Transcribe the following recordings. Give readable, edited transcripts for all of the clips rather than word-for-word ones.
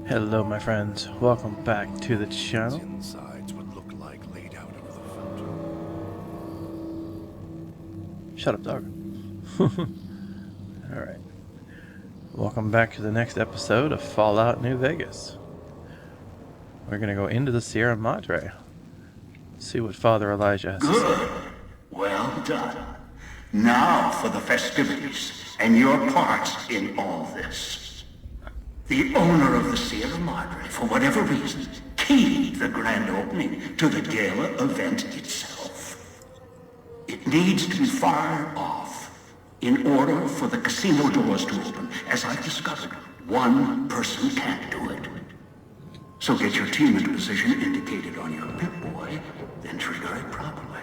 Hello my friends, welcome back to the channel. Insides would look like laid out over the fountain. Shut up, dog. Alright. Welcome back to the next episode of Fallout New Vegas. We're gonna go into the Sierra Madre. See what Father Elijah has to say. Good. Well done. Now for the festivities and your part in all this. The owner of the Sierra Madre, for whatever reason, keyed the grand opening to the gala event itself. It needs to be fired off in order for the casino doors to open. As I've discovered, one person can't do it. So get your team into position indicated on your Pip-Boy, then trigger it properly.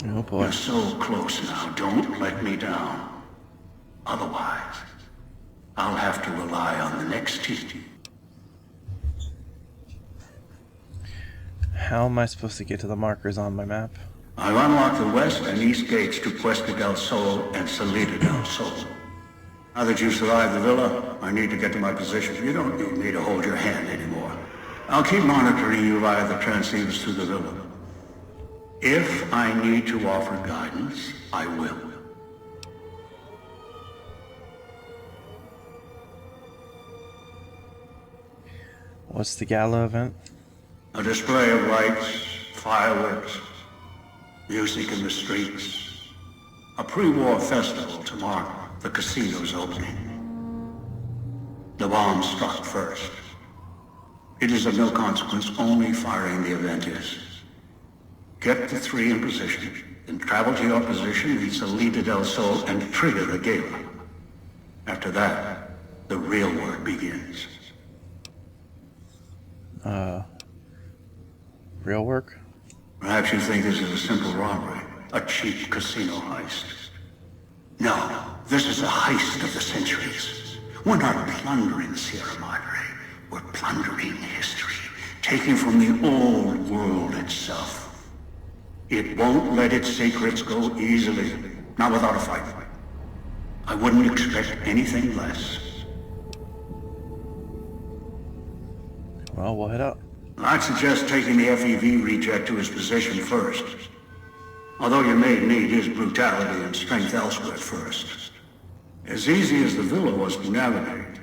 Oh boy. You're so close now, don't let me down. Otherwise, I'll have to rely on the next team. How am I supposed to get to the markers on my map? I've unlocked the west and east gates to Puesta del Sol and Salida del Sol. Now that you've survived the villa, I need to get to my position. You don't need me to hold your hand anymore. I'll keep monitoring you via the transceivers through the villa. If I need to offer guidance, I will. What's the gala event? A display of lights, fireworks, music in the streets. A pre-war festival to mark the casino's opening. The bomb struck first. It is of no consequence, only firing the event is. Get the three in position, then travel to your position in Salida del Sol and trigger the gala. After that, the real work begins. Real work? Perhaps you think this is a simple robbery, a cheap casino heist. No, this is a heist of the centuries. We're not plundering the Sierra Madre. We're plundering history, taking from the old world itself. It won't let its secrets go easily, not without a fight. I wouldn't expect anything less. Well, we'll head up. I'd suggest taking the FEV reject to his position first. Although you may need his brutality and strength elsewhere first. As easy as the villa was to navigate,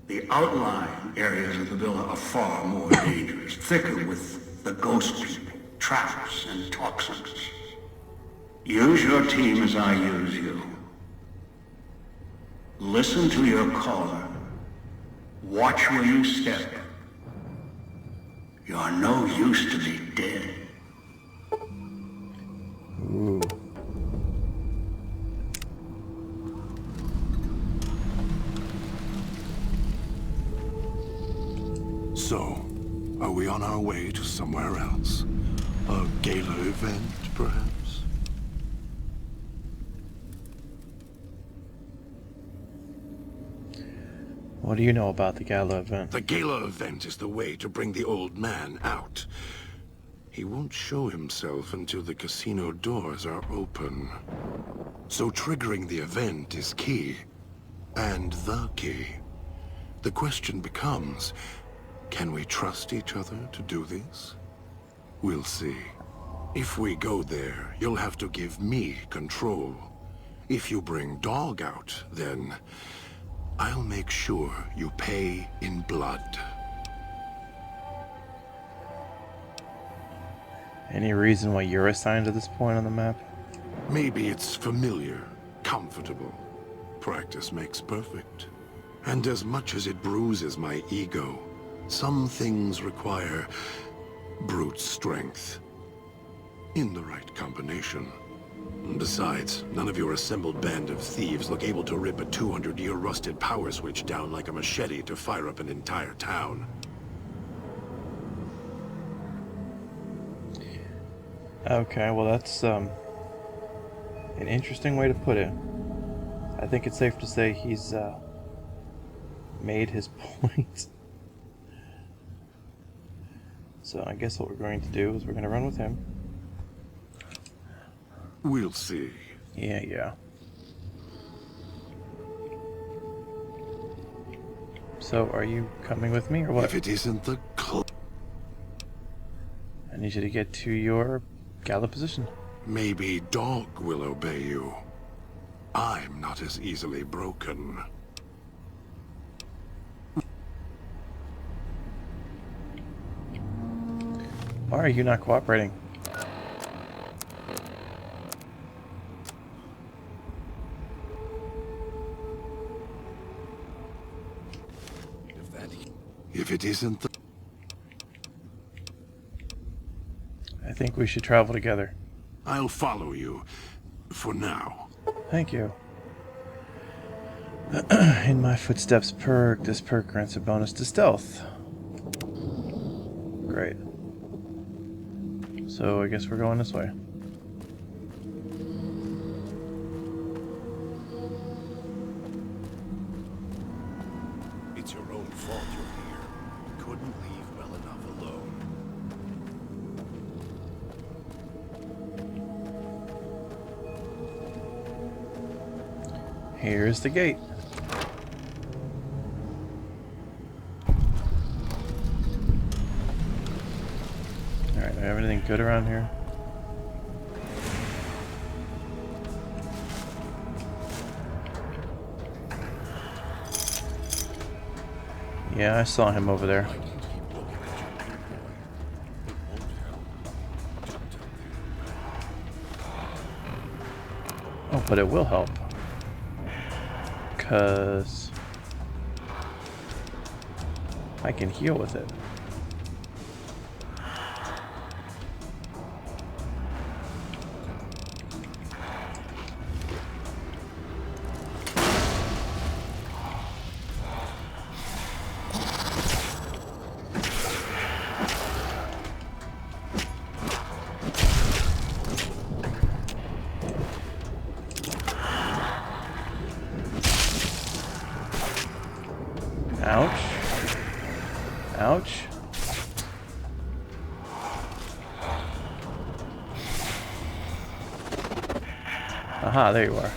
the outlying areas of the villa are far more dangerous, thicker with the ghost people, traps, and toxins. Use your team as I use you. Listen to your caller. Watch where you step. You're no use to be dead. Ooh. So, are we on our way to somewhere else? A gala event, perhaps? What do you know about the gala event? The gala event is the way to bring the old man out. He won't show himself until the casino doors are open. So triggering the event is key. And the key. The question becomes, can we trust each other to do this? We'll see. If we go there, you'll have to give me control. If you bring Dog out, then I'll make sure you pay in blood. Any reason why you're assigned to this point on the map? Maybe it's familiar, comfortable. Practice makes perfect. And as much as it bruises my ego, some things require brute strength. In the right combination. Besides, none of your assembled band of thieves look able to rip a 200-year rusted power switch down like a machete to fire up an entire town. Okay, well that's an interesting way to put it. I think it's safe to say he's made his point. So I guess what we're going to do is we're going to run with him. We'll see. Yeah. So, are you coming with me or what? If it isn't the I need you to get to your gala position. maybe dog will obey you. I'm not as easily broken. Why are you not cooperating? If it isn't the... I think we should travel together. I'll follow you. For now. Thank you. In my footsteps perk. This perk grants a bonus to stealth. Great. So I guess we're going this way. It's your own fault you're here. Couldn't leave well enough alone. Here's the gate. Alright, do I have anything good around here? Yeah, I saw him over there. Oh, but it will help. Because I can heal with it. Ouch. Ouch. Aha, there you are.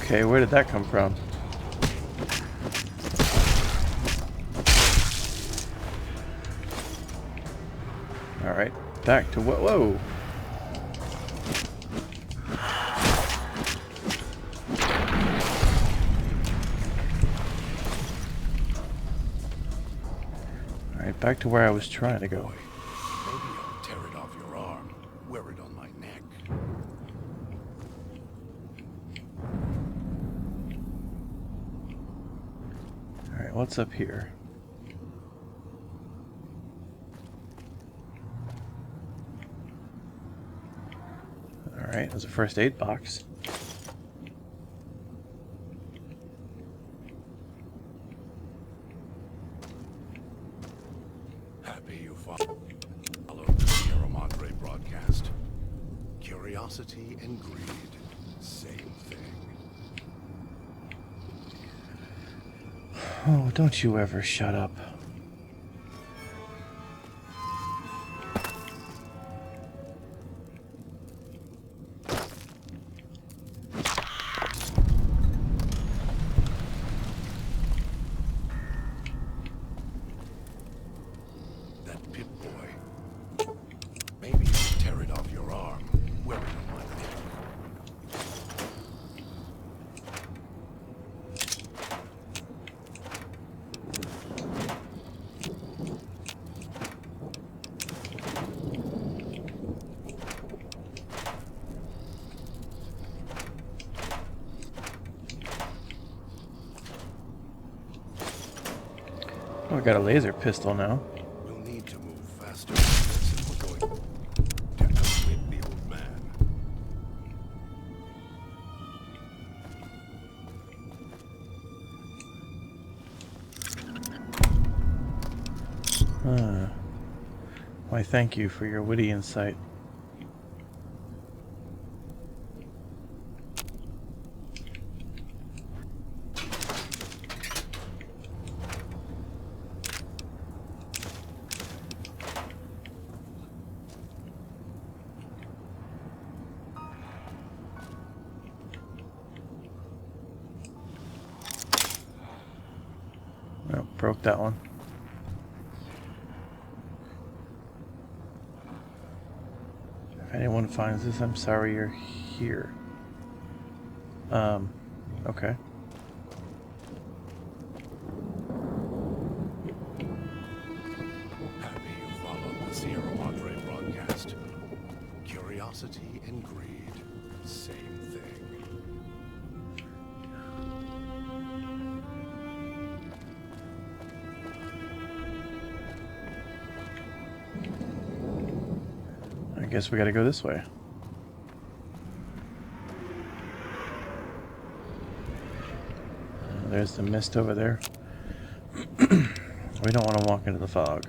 Okay, where did that come from? Alright, back to whoa. Alright, back to where I was trying to go. Maybe I'll tear it off your arm. Wear it on my neck. Alright, what's up here? Alright, there's a first aid box. Happy you followed the Sierra Madre broadcast. Curiosity and greed. Same thing. Oh, don't you ever shut up. That Pip boy. Maybe I'll tear it off your arm. Wear it on my neck. Oh, I got a laser pistol now. We'll need to move faster since we're going to outwit the old man. Why, thank you for your witty insight. broke that one. If anyone finds this, I'm sorry you're here. Okay. Happy you followed the Sierra Madre broadcast. Curiosity and greed, same thing. I guess we gotta go this way. There's the mist over there. We don't want to walk into the fog.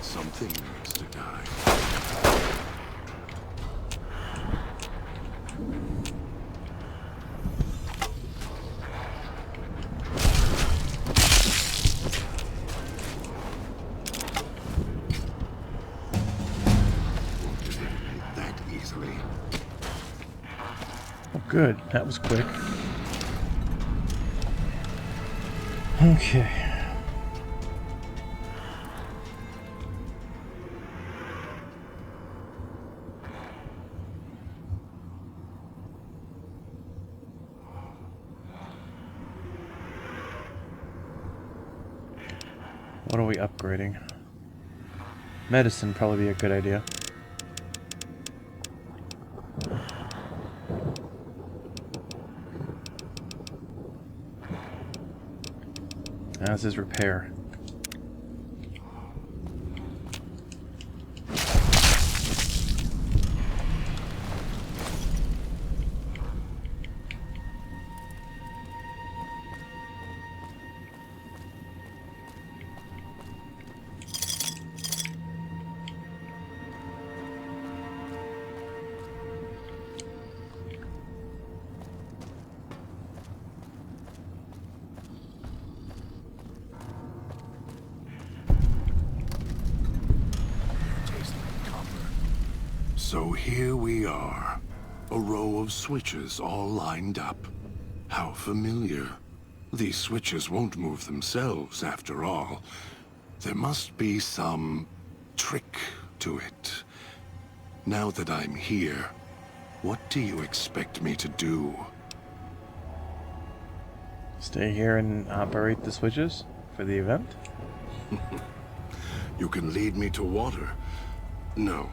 Something needs to die. Won't eliminate that easily. Oh, good. That was quick. Okay. What are we upgrading? Medicine probably be a good idea. As is repair. So here we are. A row of switches all lined up. How familiar. These switches won't move themselves, after all. There must be some trick to it. Now that I'm here, what do you expect me to do? Stay here and operate the switches for the event? You can lead me to water. No.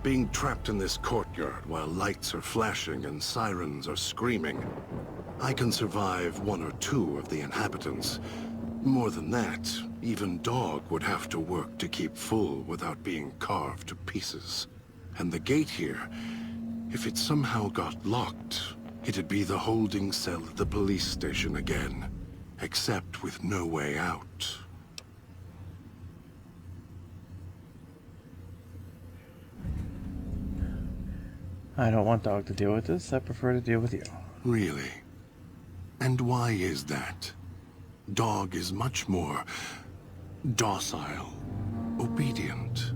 Being trapped in this courtyard while lights are flashing and sirens are screaming. I can survive one or two of the inhabitants. More than that, even Dog would have to work to keep full without being carved to pieces. And the gate here, if it somehow got locked, it'd be the holding cell at the police station again. Except with no way out. I don't want Dog to deal with this. I prefer to deal with you. Really? And why is that? Dog is much more docile, obedient.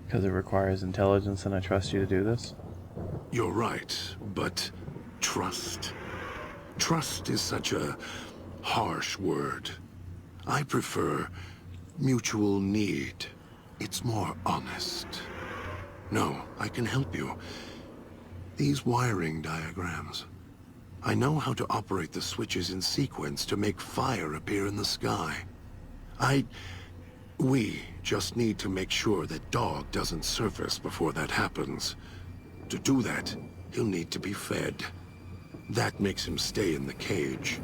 Because it requires intelligence and I trust you to do this? You're right, but trust. Trust is such a harsh word. I prefer mutual need. It's more honest. No, I can help you. These wiring diagrams. I know how to operate the switches in sequence to make fire appear in the sky. We just need to make sure that Dog doesn't surface before that happens. To do that, he'll need to be fed. That makes him stay in the cage.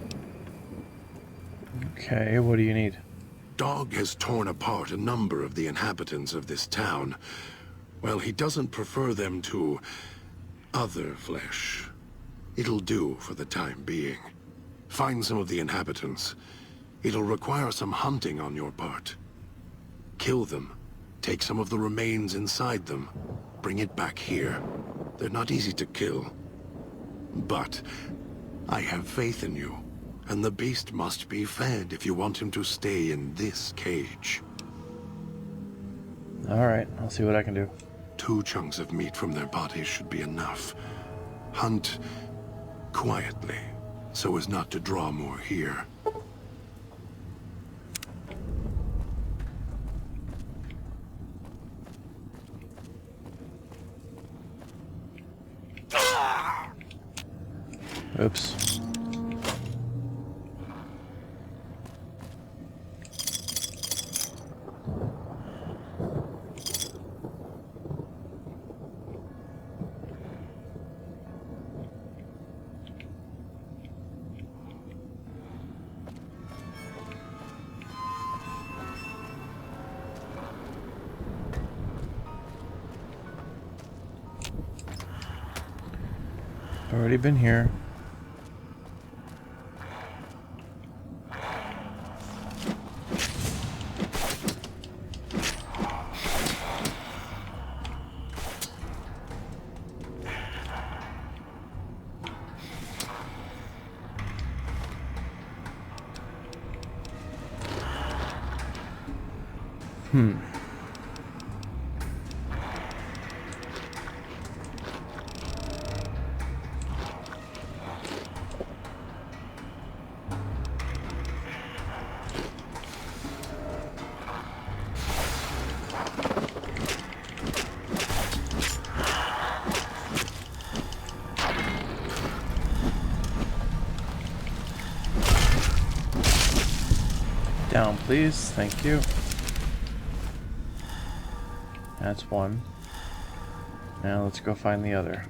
Okay, what do you need? Dog has torn apart a number of the inhabitants of this town. Well, he doesn't prefer them to other flesh. It'll do for the time being. Find some of the inhabitants. It'll require some hunting on your part. Kill them. Take some of the remains inside them. Bring it back here. They're not easy to kill. But I have faith in you. And the beast must be fed if you want him to stay in this cage. Alright, I'll see what I can do. 2 chunks of meat from their bodies should be enough. Hunt quietly, so as not to draw more here. Oops. Already been here. Down, please. Thank you. That's one. Now let's go find the other.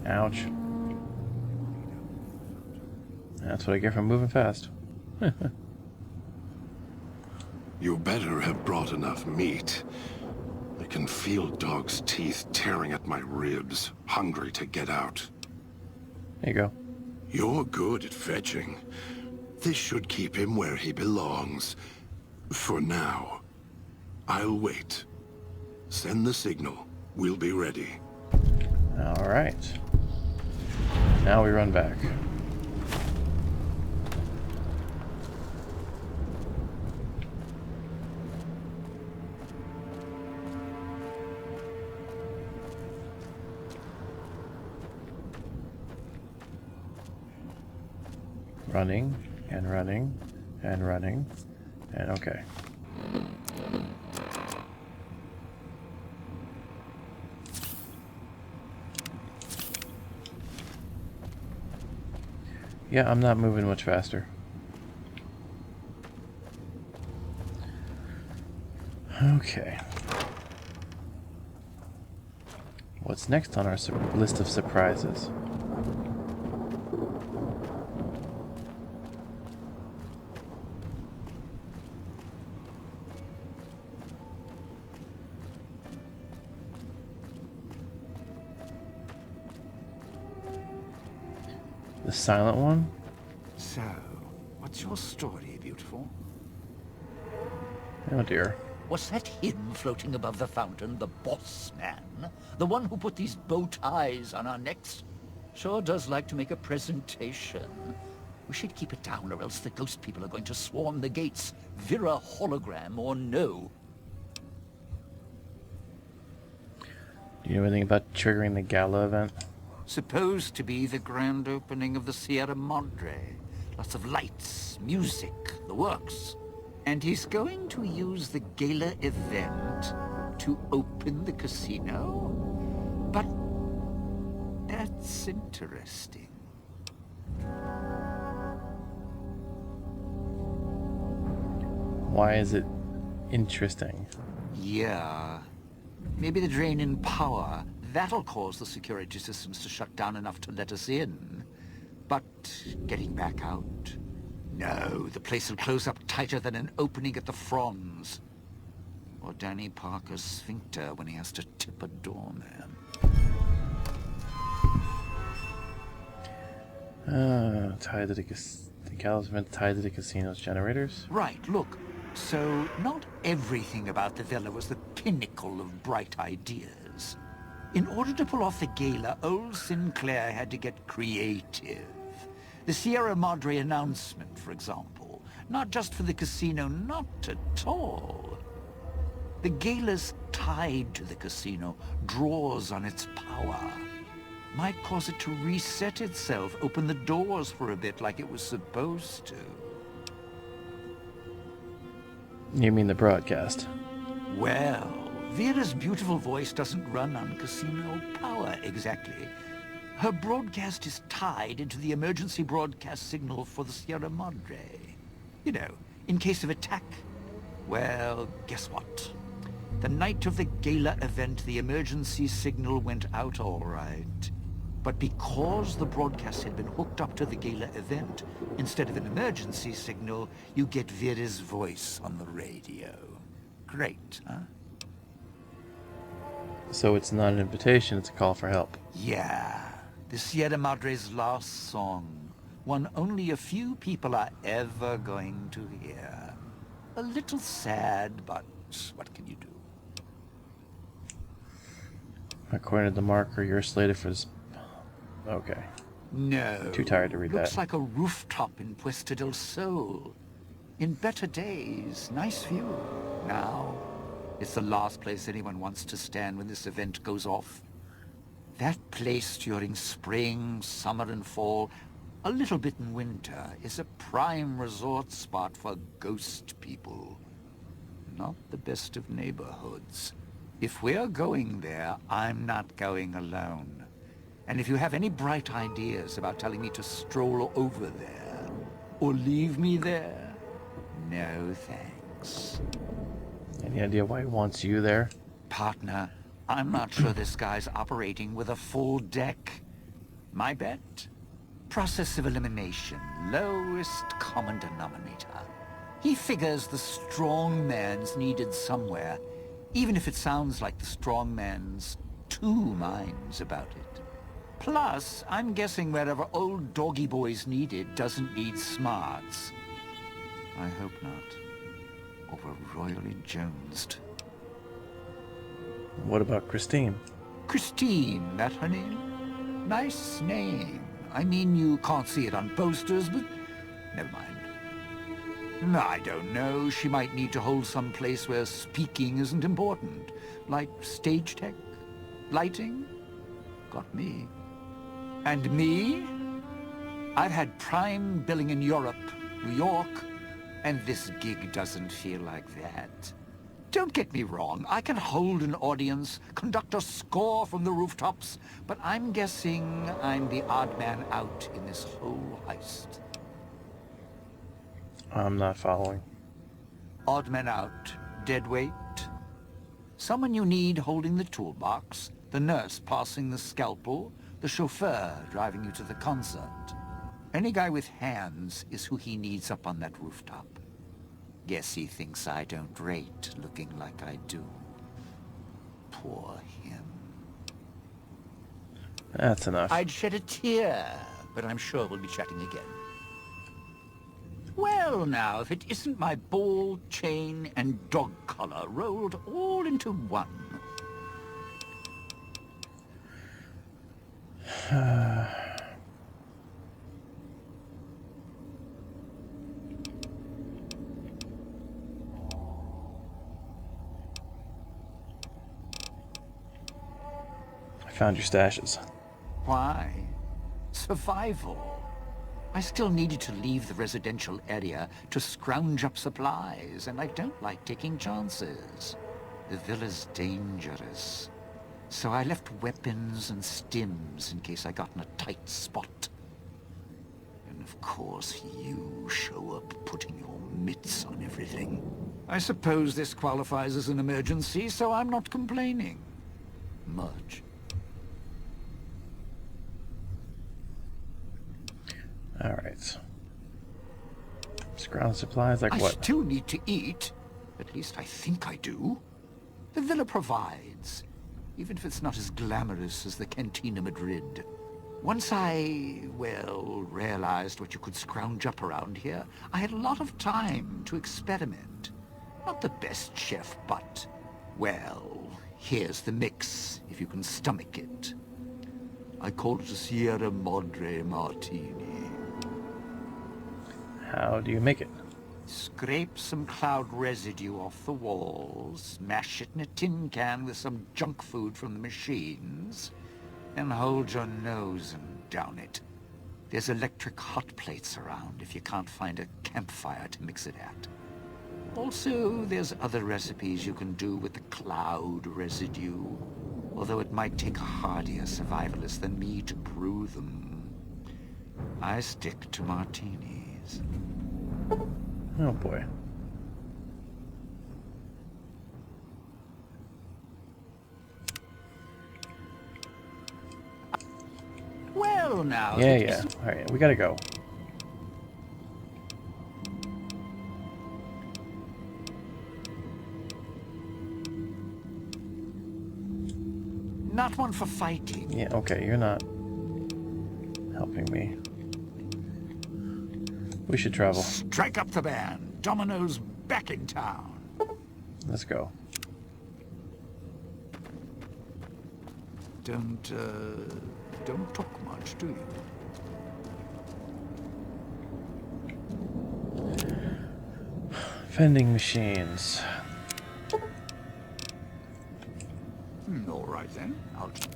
Ouch. That's what I get from moving fast. You better have brought enough meat. I can feel Dog's teeth tearing at my ribs, hungry to get out. There you go. You're good at fetching. This should keep him where he belongs. For now. I'll wait. Send the signal. We'll be ready. Alright. Now we run back. Running, and running, and running, and okay. Yeah, I'm not moving much faster. Okay. What's next on our list of surprises? The silent one? So, What's your story, beautiful? Oh dear. Was that him floating above the fountain, the boss man? The one who put these bow ties on our necks? Sure does like to make a presentation. We should keep it down, or else the ghost people are going to swarm the gates. Vira hologram or no. Do you know anything about triggering the gala event? Supposed to be the grand opening of the Sierra Madre. Lots of lights, music, the works. And he's going to use the gala event to open the casino? But that's interesting. Why is it interesting? Yeah. Maybe the drain in power. That'll cause the security systems to shut down enough to let us in. But getting back out? No, the place will close up tighter than an opening at the Fronds. Or Danny Parker's sphincter when he has to tip a doorman. Tied to the gallows event tied to the casino's generators? Right, look. So, not everything about the villa was the pinnacle of bright ideas. In order to pull off the gala, old Sinclair had to get creative. The Sierra Madre announcement, for example. Not just for the casino, not at all. The gala's tied to the casino, draws on its power. Might cause it to reset itself, open the doors for a bit like it was supposed to. You mean the broadcast? Well, Vera's beautiful voice doesn't run on casino power exactly. Her broadcast is tied into the emergency broadcast signal for the Sierra Madre. You know, in case of attack. Well, guess what? The night of the gala event, the emergency signal went out all right. But because the broadcast had been hooked up to the gala event, instead of an emergency signal, you get Vera's voice on the radio. Great, huh? So it's not an invitation, it's a call for help. Yeah. The Sierra Madre's last song. One only a few people are ever going to hear. A little sad, but what can you do? According to the marker, you're slated for this. Okay. No. Too tired to read Looks that. like a rooftop in Puesta del Sol. In better days, nice view. Now, it's the last place anyone wants to stand when this event goes off. That place during spring, summer and fall, a little bit in winter, is a prime resort spot for ghost people. Not the best of neighborhoods. If we're going there, I'm not going alone. And if you have any bright ideas about telling me to stroll over there, or leave me there, no thanks. Any idea why he wants you there? Partner, I'm not sure this guy's operating with a full deck. My bet? Process of elimination, lowest common denominator. He figures the strong man's needed somewhere, even if it sounds like the strong man's two minds about it. Plus, I'm guessing wherever old doggy boy's needed doesn't need smarts. I hope not. Or we're royally jonesed. What about Christine? Christine, that her name? Nice name. I mean, you can't see it on posters, but never mind. I don't know. She might need to hold some place where speaking isn't important. Like stage tech? Lighting? Got me. And me? I've had prime billing in Europe, New York, and this gig doesn't feel like that. Don't get me wrong, I can hold an audience, conduct a score from the rooftops, but I'm guessing I'm the odd man out in this whole heist. I'm not following. Odd man out, dead weight. Someone you need holding the toolbox, the nurse passing the scalpel, the chauffeur driving you to the concert. Any guy with hands is who he needs up on that rooftop. Guess he thinks I don't rate looking like I do. Poor him. That's enough. I'd shed a tear, but I'm sure we'll be chatting again. Well now, if it isn't my ball, chain, and dog collar rolled all into one. I found your stashes. Why? Survival. I still needed to leave the residential area to scrounge up supplies, and I don't like taking chances. The villa's dangerous. So I left weapons and stims in case I got in a tight spot. And of course you show up putting your mitts on everything. I suppose this qualifies as an emergency, so I'm not complaining. Much. Alright. Scrounge supplies like I what? still need to eat. At least I think I do. The villa provides, even if it's not as glamorous as the Cantina Madrid. Once I, well, realized what you could scrounge up around here, I had a lot of time to experiment. Not the best chef, but, well, here's the mix, if you can stomach it. I call it a Sierra Madre Martini. How do you make it? Scrape some cloud residue off the walls, mash it in a tin can with some junk food from the machines, then hold your nose and down it. There's electric hot plates around if you can't find a campfire to mix it at. Also, there's other recipes you can do with the cloud residue, although it might take a hardier survivalist than me to brew them. I stick to martinis. Oh boy. Well now... Yeah. Alright, we gotta go. Not one for fighting. Yeah, okay, you're not helping me. We should travel. Strike up the band. Domino's back in town. Let's go. Don't talk much, do you? Vending machines. All right then. I'll just...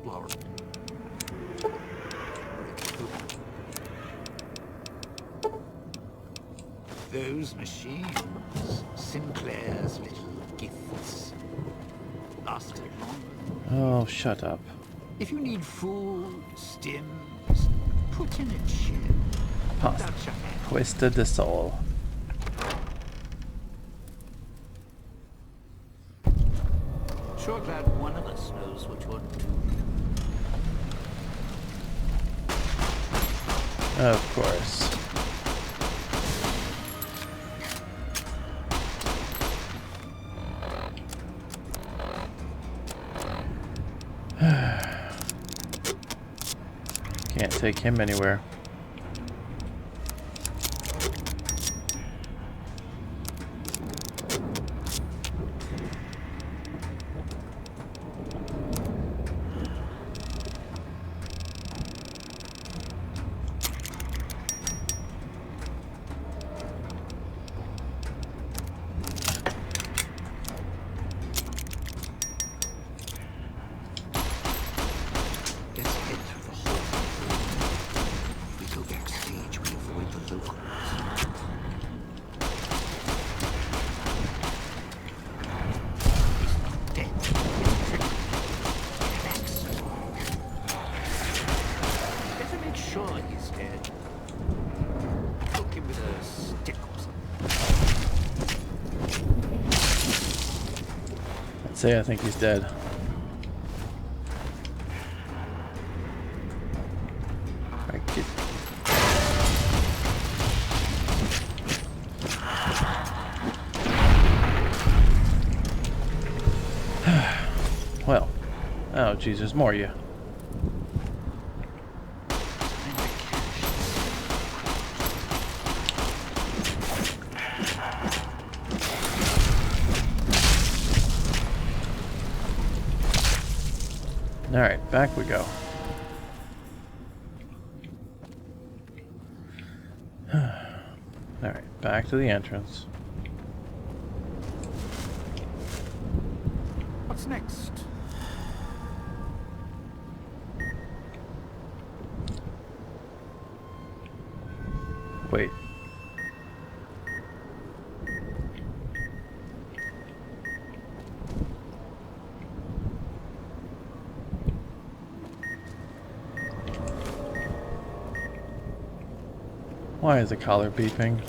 Flower. Those machines, Sinclair's little gifts, lasted longer. Oh, shut up. If you need food, stims, put in a chip. Pasta. That's your hand. Twisted the soul. Sure glad one of us knows what you're doing. Of course. Can't take him anywhere. Let's head through the hall. If we go backstage, we avoid the locals. He's not dead. Better make sure he's dead. Poke him with a stick or something. I'd say I think he's dead. Alright, get... Well, Oh, geez, there's more of you. Alright, back we go. Alright, back to the entrance. What's next? Wait. Why is the collar beeping?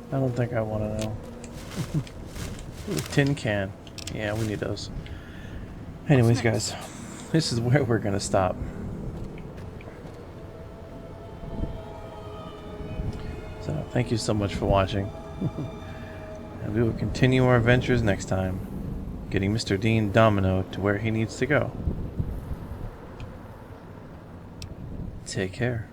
I don't think I want to know. Ooh, tin can. Yeah, we need those. Anyways, guys, this is where we're going to stop. So, thank you so much for watching. And we will continue our adventures next time, getting Mr. Dean Domino to where he needs to go. Take care.